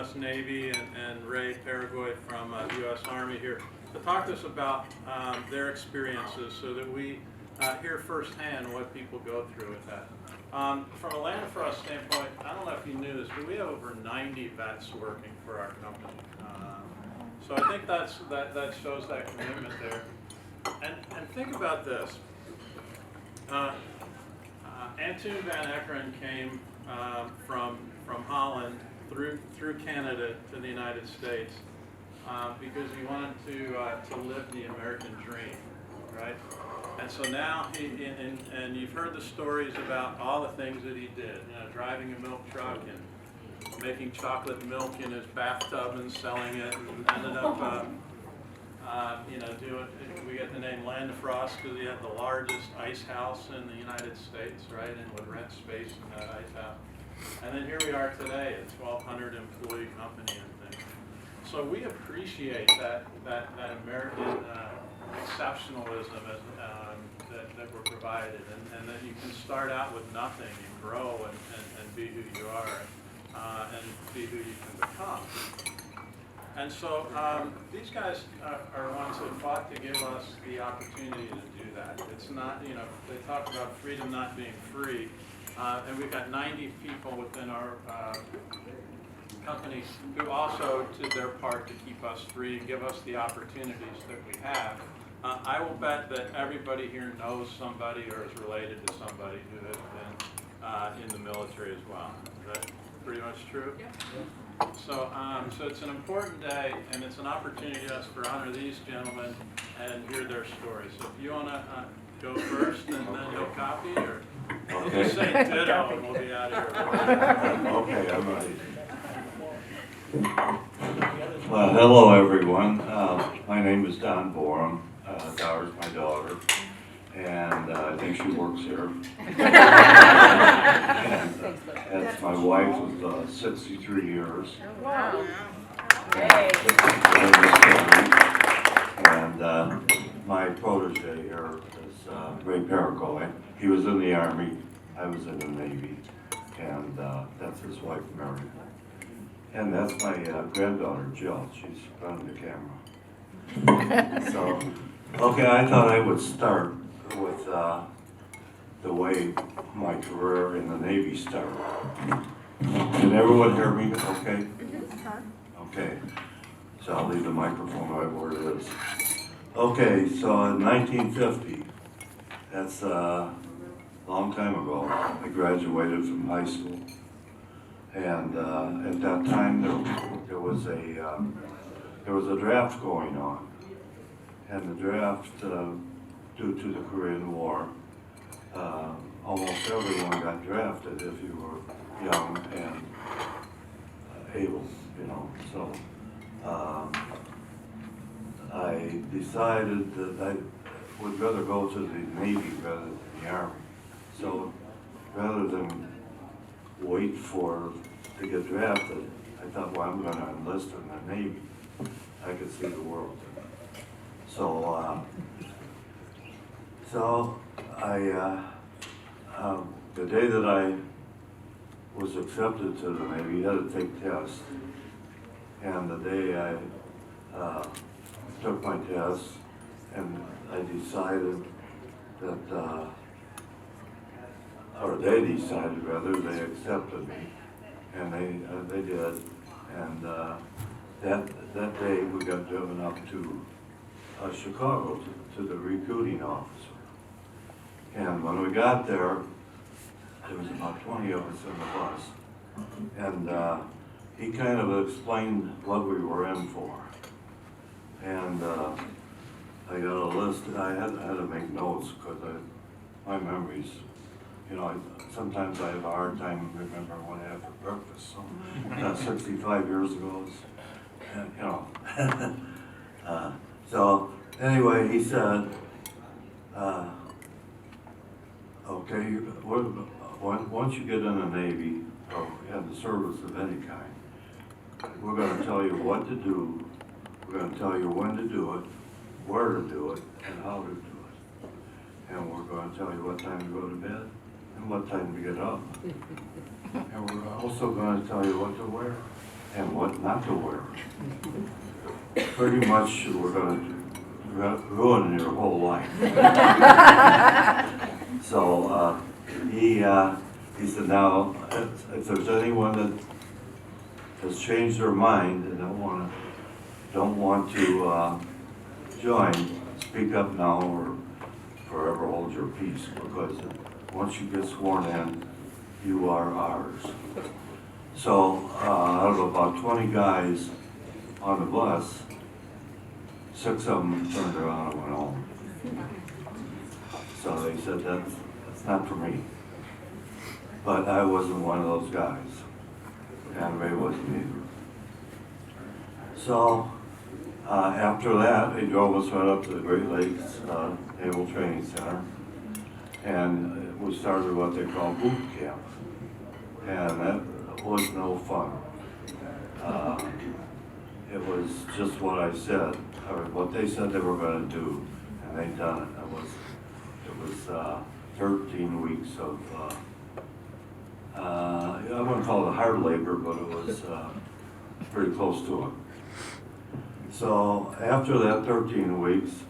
U.S. Navy and Ray Paraguay from the U.S. Army here to talk to us about their experiences so that we hear firsthand what people go through with that. From a land for us standpoint, I don't know if you knew this, but we have over 90 vets working for our company. So I think that shows that commitment there. And think about this. Antoon van Ekkeren came from Holland through Canada to the United States because he wanted to live the American dream, right? And so now and you've heard the stories about all the things that he did. You know, driving a milk truck and making chocolate milk in his bathtub and selling it, and ended up we get the name Land of Frost because he had the largest ice house in the United States, right, and would rent space in that ice house. And then here we are today, a 1,200 employee company and things. So we appreciate that American exceptionalism that we're provided, and that you can start out with nothing and grow and be who you are and be who you can become. And so these guys are ones who fought to give us the opportunity to do that. It's not, they talk about freedom not being free, and we've got 90 people within our company who also did their part to keep us free and give us the opportunities that we have. I will bet that everybody here knows somebody or is related to somebody who has been in the military as well. Is that pretty much true? Yeah. So it's an important day, and it's an opportunity to us to honor these gentlemen and hear their stories. So if you want to go first, and then you'll copy, or okay. Just say ditto, and we'll be out of here. Okay, I'm ready. Well, hello everyone. My name is Don Borum. Dora's my daughter, and I think she works here. And that's my wife of 63 years. Wow. And my protege here is Ray Paraguay. He was in the Army, I was in the Navy, and that's his wife, Mary. And that's my granddaughter, Jill. She's running the camera. So, okay, I thought I would start with the way my career in the Navy started. Can everyone hear me okay? Okay, so I'll leave the microphone right where it is. Okay, so in 1950, that's a long time ago, I graduated from high school. And at that time, there was a draft going on. And the draft, due to the Korean War, almost everyone got drafted if you were young and able, So I decided that I would rather go to the Navy rather than the Army. So rather than wait to get drafted, I thought, well, I'm going to enlist in the Navy. I could see the world. So the day that I was accepted to the Navy, I had to take tests. And the day I took my tests, and I decided that, or they decided rather, they accepted me, and they did. And that day we got driven up to Chicago to the recruiting officer. And when we got there was about 20 of us in the bus. And he kind of explained what we were in for. And I got a list. I had to make notes because my memories, sometimes I have a hard time remembering what I had for breakfast. So 65 years ago, so anyway, he said, okay, once you get in the Navy or in the service of any kind, we're going to tell you what to do, we're going to tell you when to do it, where to do it, and how to do it. And we're going to tell you what time to go to bed and what time to get up. And we're also going to tell you what to wear and what not to wear. Pretty much we're gonna ruin your whole life. So he said, now, if there's anyone that has changed their mind and don't want to join, speak up now or forever hold your peace, because once you get sworn in, you are ours. So out of about 20 guys on the bus, 6 of them turned around and went home. So they said, that's not for me. But I wasn't one of those guys, and Ray wasn't either. So after that, they drove us right up to the Great Lakes Naval Training Center, and we started what they call boot camp, and that was no fun. It was just what I said, or what they said they were going to do, and they done it. It was 13 weeks of, I wouldn't call it hard labor, but it was pretty close to it. So after that 13 weeks,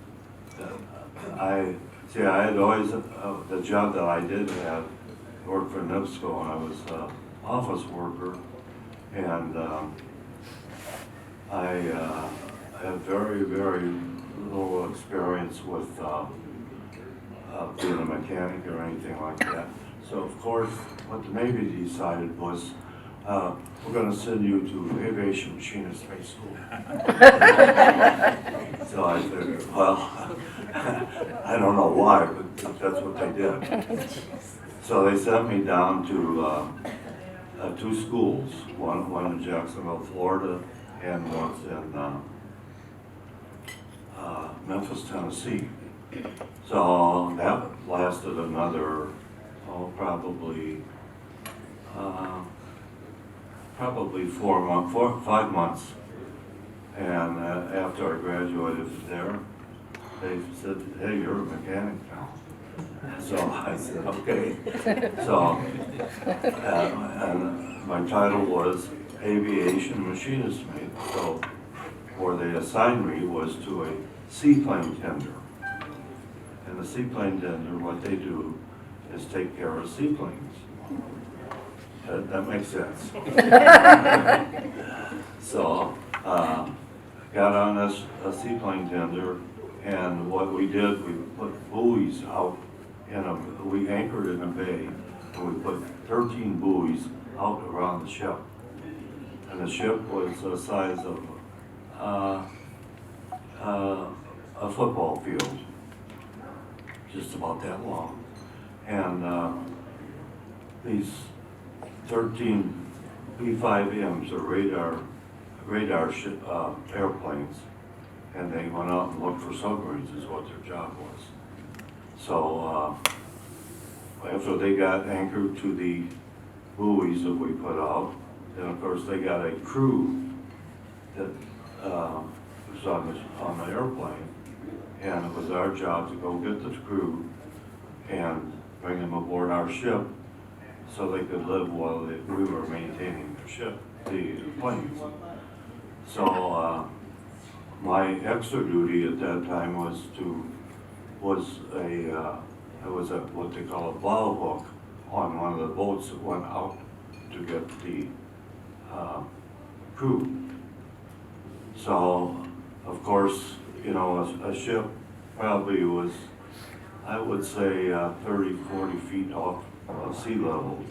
I had always, the job that I did have, worked for NIPSCO, and I was an office worker, and I had very, very little experience with being a mechanic or anything like that. So of course, what the Navy decided was, we're going to send you to aviation machinist space school. So I figured, well, I don't know why, but that's what they did. So they sent me down to 2 schools, one in Jacksonville, Florida, and one's in Memphis, Tennessee. So that lasted another, probably 5 months. And after I graduated from there, they said, hey, you're a mechanic now. So I said, okay. So, and my title was aviation machinist mate. So where they assigned me was to a seaplane tender. And the seaplane tender, what they do is take care of seaplanes. That makes sense. So, got on this seaplane tender, and what we did, we put buoys out we anchored in a bay, and we put 13 buoys out around the ship. And the ship was the size of a football field, just about that long. And these 13 B-5Ms are radar airplanes, and they went out and looked for submarines is what their job was. So after they got anchored to the buoys that we put out, then of course they got a crew that was on the airplane, and it was our job to go get the crew and bring them aboard our ship so they could live while we were maintaining the ship, the planes. So my extra duty at that time was what they call a bow hook on one of the boats that went out to get the crew. So, of course, you know, a ship probably was, I would say, 30, 40 feet off sea level.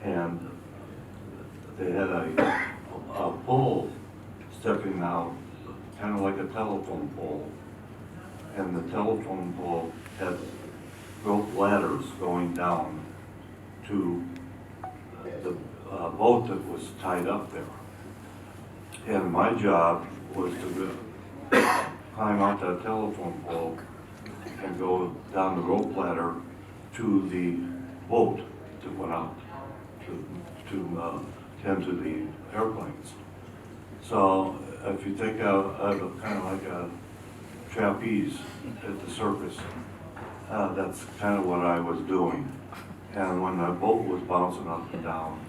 And they had a pole sticking out, kind of like a telephone pole. And the telephone pole had rope ladders going down to the boat that was tied up there. And my job was to climb out that telephone pole and go down the rope ladder to the boat that went out to tend to the airplanes. So if you think of kind of like a trapeze at the circus, that's kind of what I was doing. And when the boat was bouncing up and down,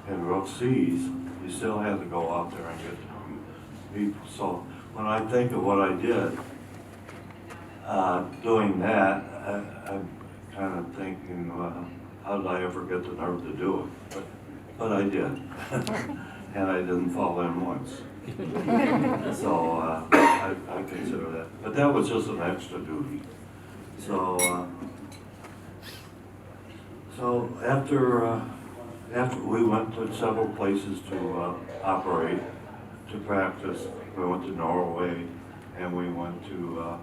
in rough seas, you still had to go out there and get to know people. So when I think of what I did, doing that, I'm kind of thinking, how did I ever get the nerve to do it? But I did, and I didn't fall in once. So I consider that. But that was just an extra duty. So after we went to several places to operate, to practice. We went to Norway, and we went to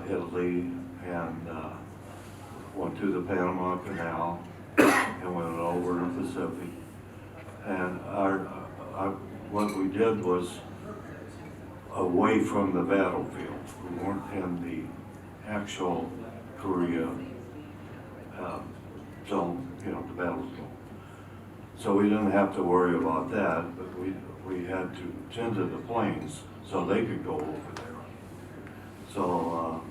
Italy, and went to the Panama Canal, and went over to the Pacific. And what we did was away from the battlefield. We weren't in the actual Korea zone, the battlefield. So we didn't have to worry about that, but we had to tend to the planes so they could go over there. So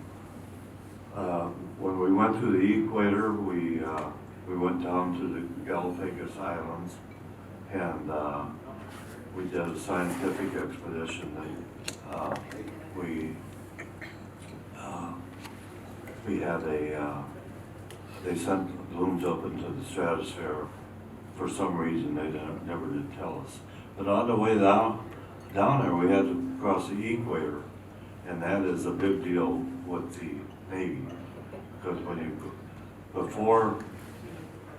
when we went to the equator, we went down to the Galapagos Islands, and we did a scientific expedition. We had they sent balloons up into the stratosphere. For some reason, they never did tell us. But on the way down there, we had to cross the equator, and that is a big deal with the Navy, because before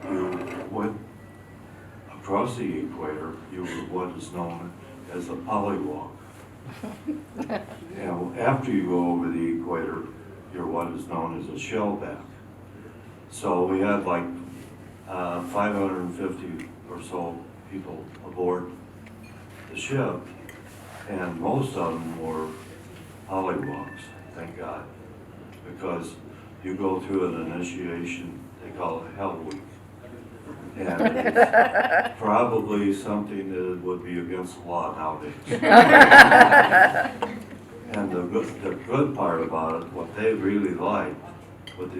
you went across the equator, you were what is known as a polywalk. And after you go over the equator, you're what is known as a shellback. So we had like 550 or so people aboard the ship, and most of them were polywalks, thank God, because you go through an initiation, they call it Hell Week. And it's probably something that would be against the law nowadays. And the good part about it, what they really liked, what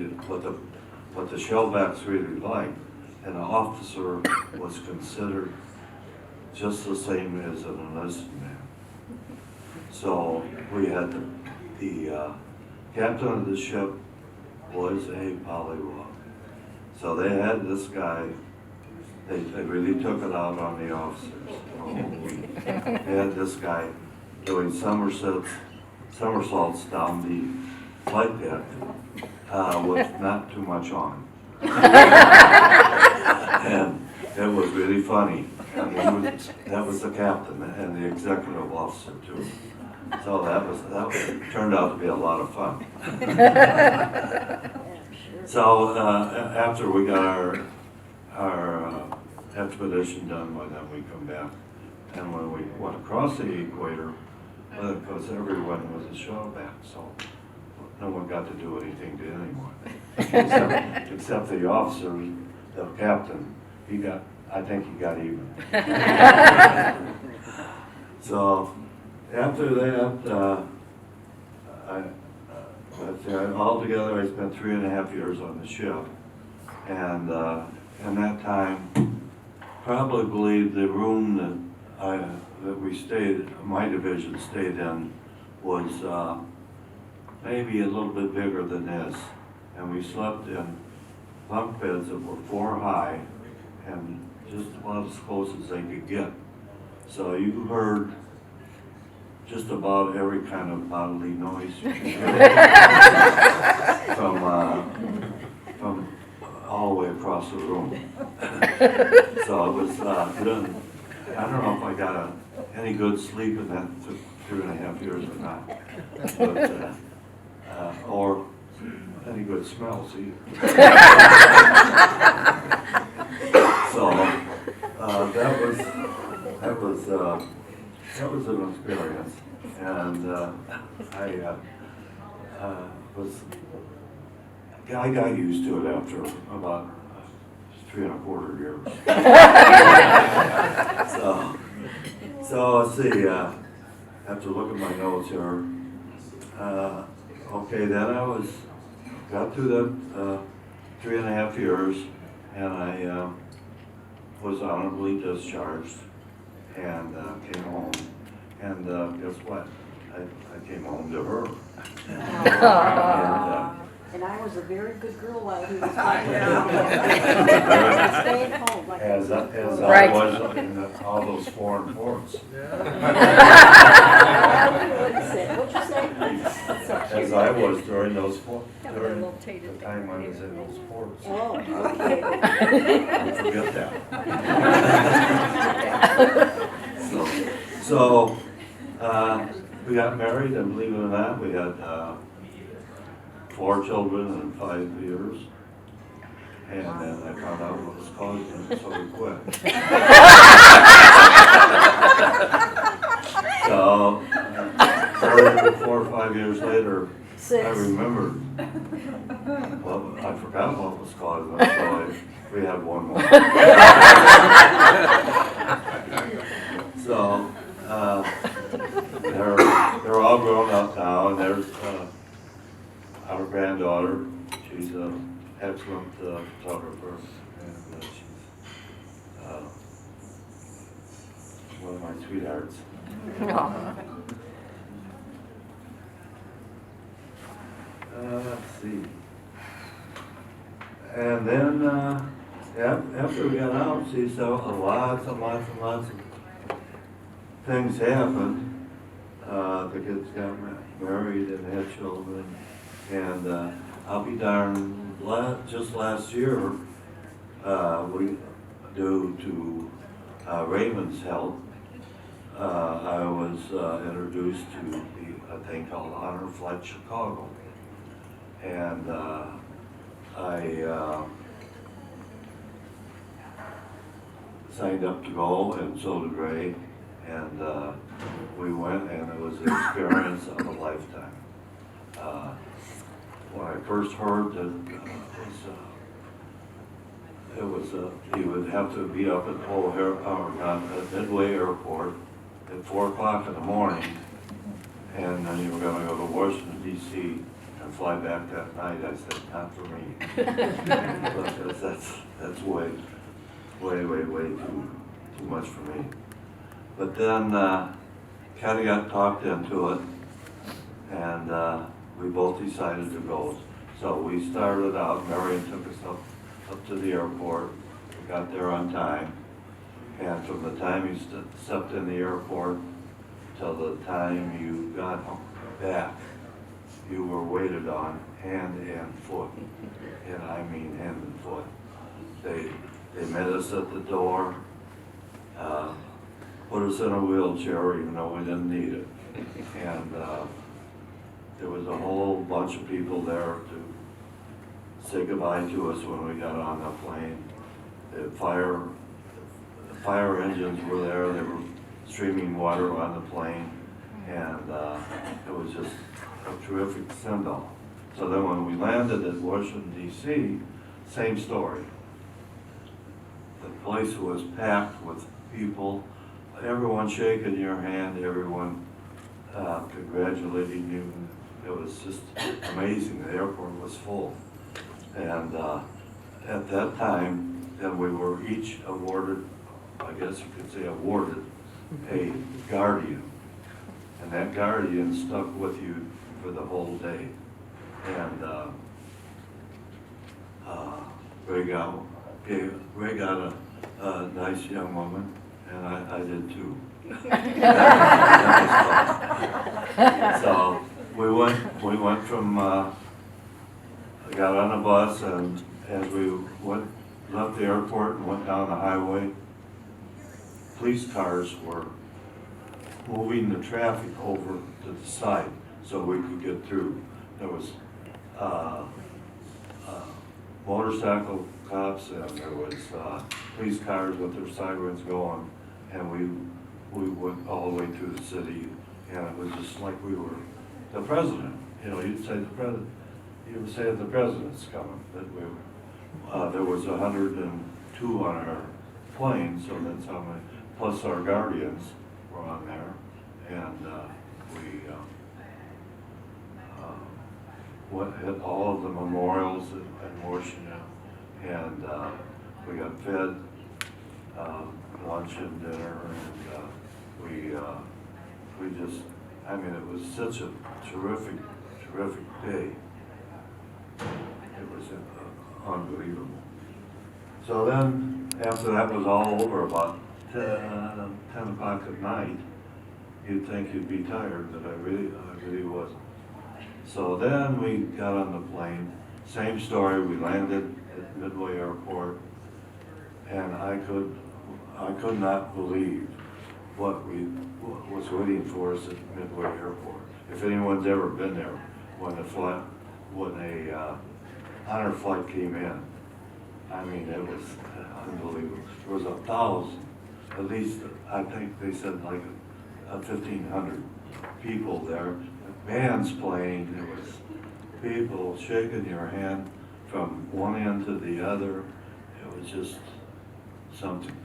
the shellbacks really liked, an officer was considered just the same as an enlisted man. So we had the captain of the ship was a polywalk. So they had this guy. They really took it out on the officers. They had this guy doing somersaults down the flight deck with not too much on. And it was really funny. And that was the captain and the executive officer too. So that turned out to be a lot of fun. So after we got our expedition done, by then we come back, and when we went across the equator, because everyone was a shellback, so no one got to do anything to anyone, except the officer, the captain. I think he got even. So after that, altogether I spent 3.5 years on the ship, and in that time, probably the room that we stayed, my division stayed in, was maybe a little bit bigger than this, and we slept in bunk beds that were 4 high, and just about as close as they could get. So you heard just about every kind of bodily noise you could hear from all the way across the room. So it was, I don't know if I got any good sleep in that 2.5 years or not, but, or any good smells either. So that was an experience, and I got used to it after about 3.25 years. So let's see. I have to look at my notes here. Okay, then I got through the 3.5 years, and was honorably discharged and came home. And guess what? I came home to her. And I was a very good girl while he was staying home. Like As I Right. was in all those foreign ports. What'd you say? As I was during those during little the tated time I was in those ports. Oh, okay. Don't forget that. So we got married, and believe it or not, we had 4 children in 5 years. And then I found out what was causing it, so we quit. So 4 or 5 years later, I remembered. Well, I forgot what was causing it, so we had one more. So they're all grown up now, and there's our granddaughter. She's an excellent photographer, and she's one of my sweethearts. Let's see. And then after we got out, see, so lots and lots and lots of things happened. The kids got married and had children, and I'll be darned, just last year, we, due to Raymond's help, I was introduced to a thing called Honor Flight Chicago. And I signed up to go, and so did Ray. And we went, and it was an experience of a lifetime. When I first heard that he would have to be up at at Midway Airport at 4 o'clock in the morning, and then you were going to go to Washington, D.C. and fly back that night. I said, not for me. Because that's way too much for me. But then kind of got talked into it, and we both decided to go. So we started out, Marion took us up to the airport. We got there on time. And from the time you stepped in the airport till the time you got back, you were waited on hand and foot. And I mean hand and foot. They met us at the door, put us in a wheelchair even though we didn't need it. And there was a whole bunch of people there to say goodbye to us when we got on the plane. The fire engines were there. They were streaming water on the plane, and it was just a terrific send-off. So then when we landed at Washington, D.C., same story. The place was packed with people, everyone shaking your hand, everyone congratulating you. It was just amazing. The airport was full. And at that time, then we were each awarded, I guess you could say awarded, a guardian. And that guardian stuck with you for the whole day. And Ray got a nice young woman, and I did too. So we went from, got on a bus, and as we left the airport and went down the highway, police cars were moving the traffic over to the side so we could get through. There was motorcycle cops, and there was police cars with their sirens going, and we went all the way through the city, and it was just like we were the president. You know, you'd say the president. You would say the president's coming. But there was 102 on our plane, so that's how many. Plus our guardians were on there, and we hit all of the memorials in Washington, and we got fed lunch and dinner, and we just, I mean, it was such a terrific day. It was unbelievable. So then, after that was all over, about 10 o'clock at night, you'd think you'd be tired, but I really wasn't. So then we got on the plane, same story, we landed at Midway Airport, and I could not believe what was waiting for us at Midway Airport. If anyone's ever been there, when a honor flight came in, I mean, it was unbelievable. There was 1,000, at least, I think they said like 1,500 people there. Bands playing, there was people shaking your hand from one end to the other. It was just something.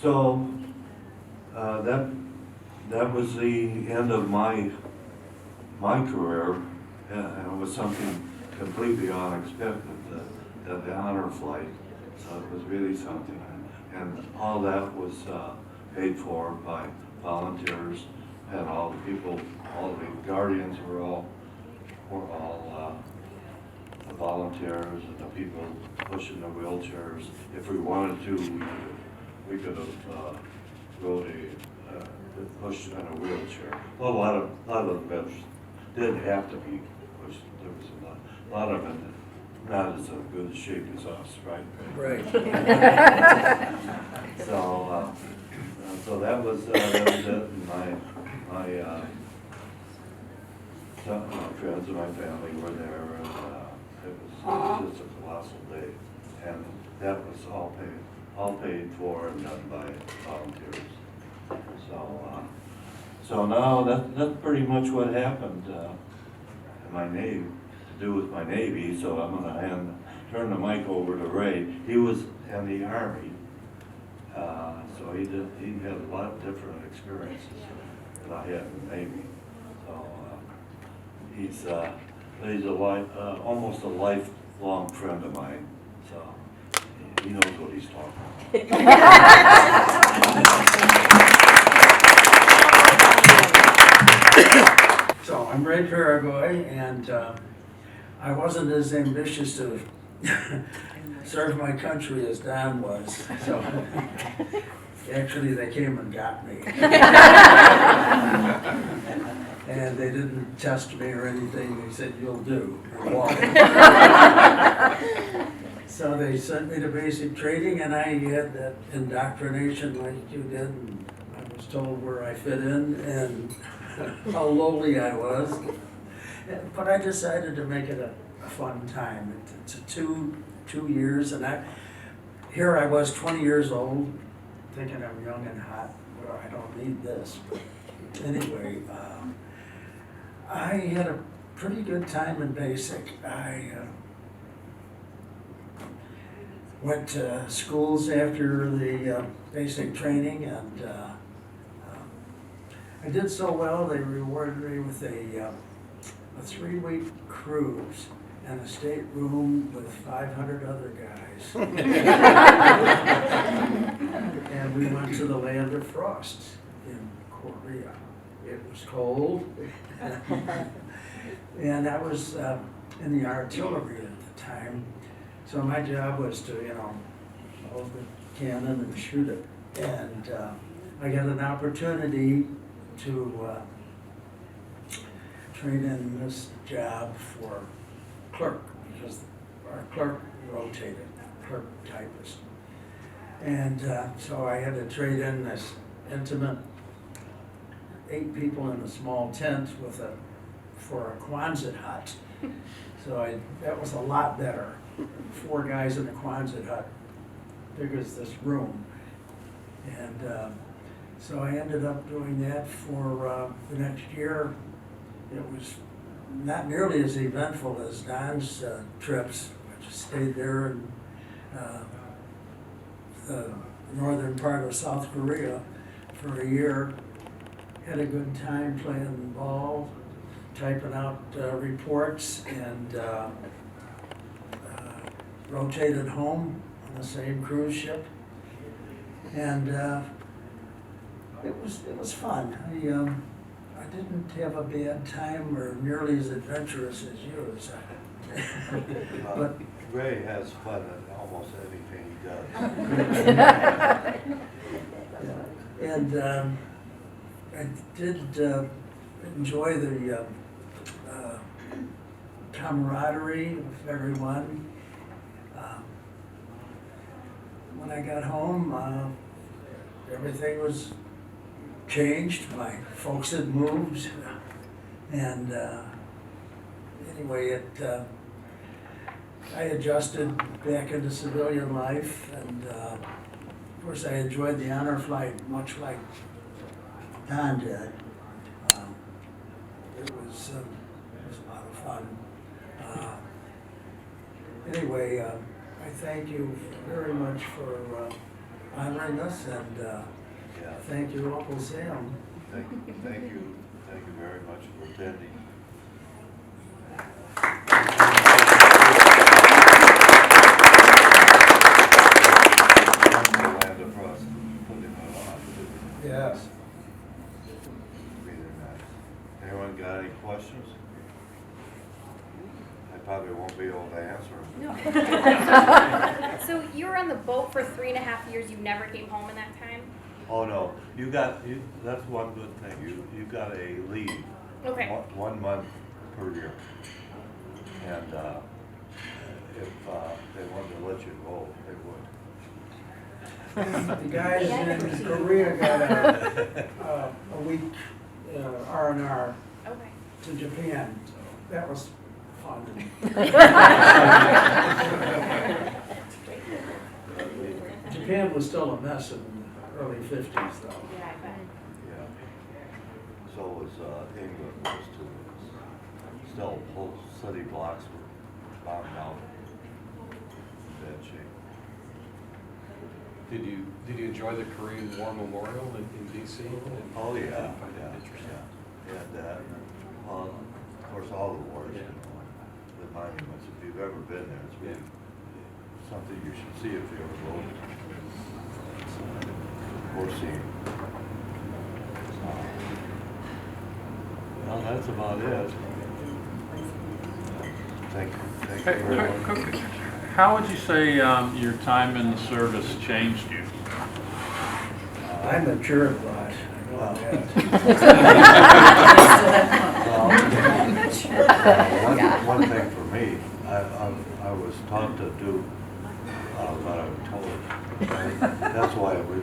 So that was the end of my career, and it was something completely unexpected, the honor flight. So it was really something, and all that was paid for by volunteers, and all the people, all the guardians were all the volunteers and the people pushing the wheelchairs. If we wanted to, we could have rode pushed in a wheelchair. Well, a lot of the vets did have to be pushed. There was a lot of them not as good shape as us, right? Right. So that was it. And my friends and my family were there, and it was just a colossal day. And that was all paid for and done by volunteers. So now that's pretty much what happened in my Navy, to do with my Navy. So I'm gonna turn the mic over to Ray. He was in the Army, so he had a lot of different experiences than I had in the Navy. So he's almost a lifelong friend of mine. So he knows what he's talking about. So I'm Ray Paragoy, and I wasn't as ambitious to serve my country as Don was. So actually, they came and got me. And they didn't test me or anything. They said, "You'll do." So they sent me to basic training, and I had that indoctrination like you did. And I was told where I fit in and how lowly I was. But I decided to make it a fun time. It's a two years, and here I was 20 years old, thinking I'm young and hot. Well, I don't need this. Anyway, I had a pretty good time in basic. I went to schools after the basic training, and I did so well they rewarded me with a 3-week cruise and a stateroom with 500 other guys. And we went to the land of frost in Korea. It was cold. And I was in the artillery at the time. So my job was to, hold the cannon and shoot it. And I got an opportunity to train in this job for clerk, because our clerk rotated, clerk typist. And so I had to trade in this intimate 8 people in a small tent for a Quonset hut. So that was a lot better. 4 guys in a Quonset hut, big as this room. And so I ended up doing that for the next year. It was not nearly as eventful as Don's trips. I just stayed there in the northern part of South Korea for a year. Had a good time playing ball, typing out reports, and rotated home on the same cruise ship. And it was fun. I didn't have a bad time or nearly as adventurous as you. So. But Ray has fun in almost anything he does. and I did enjoy the camaraderie of everyone. When I got home, everything was changed. My folks had moved, and anyway, I adjusted back into civilian life, and of course, I enjoyed the honor flight much like Don did. It was a lot of fun. Anyway, I thank you very much for honoring us, and Yeah. thank you, Uncle Sam. Thank you very much for attending. Yolanda Frost putting it on. Yes. Really nice. Anyone got any questions? I probably won't be able to answer them. So you were on the boat for 3.5 years. You never came home in that time. Oh, no, that's one good thing, you got a leave. Okay. 1 month per year. And, if, they wanted to let you go, they would. The guys in Korea got a week R&R Okay. to Japan. That was fun. Japan was still a mess in the early 50s, though. Yeah, I bet. Yeah. So was, England was too. Still, whole city blocks were bombed out. Bad shape. Did you enjoy the Korean War Memorial in DC? Oh, yeah, I find yeah, it interesting. yeah. And, of course, all the wars, you know, the monuments, if you've ever been there, it's really something you should see if you ever go. Or see. Well, that's about it. Thank you Hey, very much. how would you say your time in the service changed you? I matured a lot. I know that. One thing for me, I was taught to do what I was told. That's why we.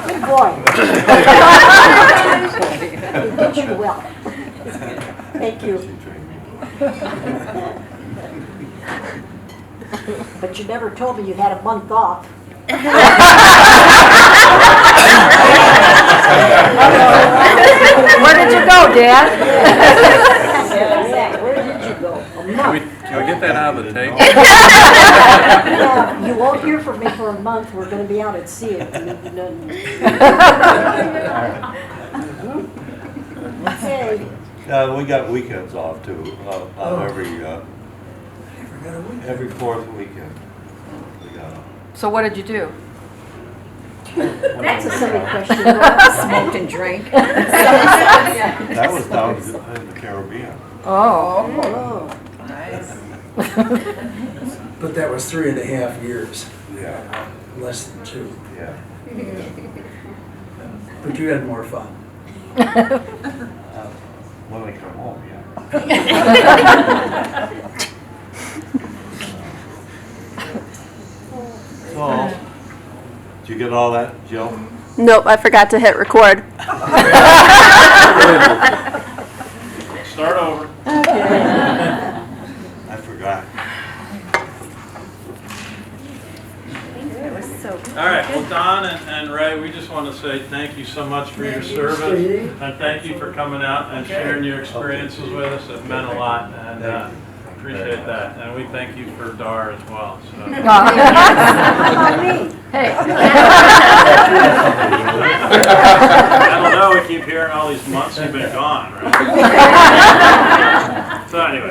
Good boy. You did you well. Thank you. She trained me. But you never told me you had a month off. Where did you go, Dad? Yeah, where did you go? A month. Can we get that out of the tape? Yeah, you won't hear from me for a month. We're gonna be out at sea. Okay. We got weekends off too, about every fourth weekend. We got off. So what did you do? That's a silly question. Laura. Smoked and drank. That was down in the Caribbean. Oh. Oh, Nice. But that was 3.5 years, Yeah, less than 2. yeah. But you had more fun. When I come home, yeah. So, did you get all that, Jill? Nope, I forgot to hit record. Start over. I forgot. All right, well, Don and Ray, we just want to say thank you so much for your Thank you, service. Steve. And thank you for coming out and sharing your experiences with us. It meant a lot, and appreciate that. And we thank you for Dar as well, so. how about me? Hey. I don't know, we keep hearing all these months you've been gone, right? So anyway,